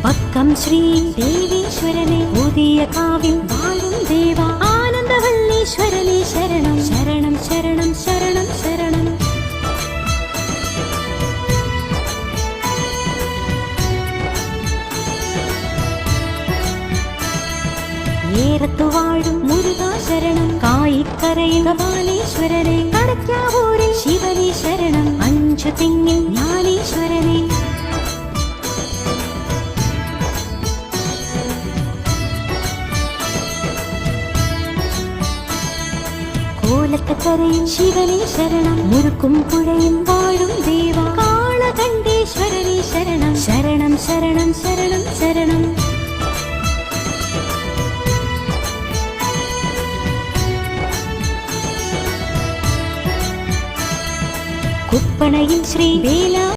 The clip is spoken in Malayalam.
വക്കം ശ്രീ ദേവീശ്വരനെ പുതിയ കാവിൽ വാഴും ദേവ ആനന്ദവല്ലീശ്വരനെ ശരണം ശരണം ശരണം ശരണം ശരണം. ഏറത്തു വാഴും മുരുകാ ശരണം കായിക്കരയിൽ കപാലീശ്വരനെ കടക്കാവൂരിൽ ശിവനെ ശരണം അഞ്ചു തെങ്ങിൽ ജ്ഞാനീശ്വരനെ. കോലത്തക്കരയിൽ ശിവനെ ശരണം മുരുക്കും പുഴയും വാഴും ദേവ കാളകണ്ഠേശ്വരനെ ശരണം ശരണം ശരണം ശരണം ശരണം. കുപ്പണയിൽ ശ്രീ വേല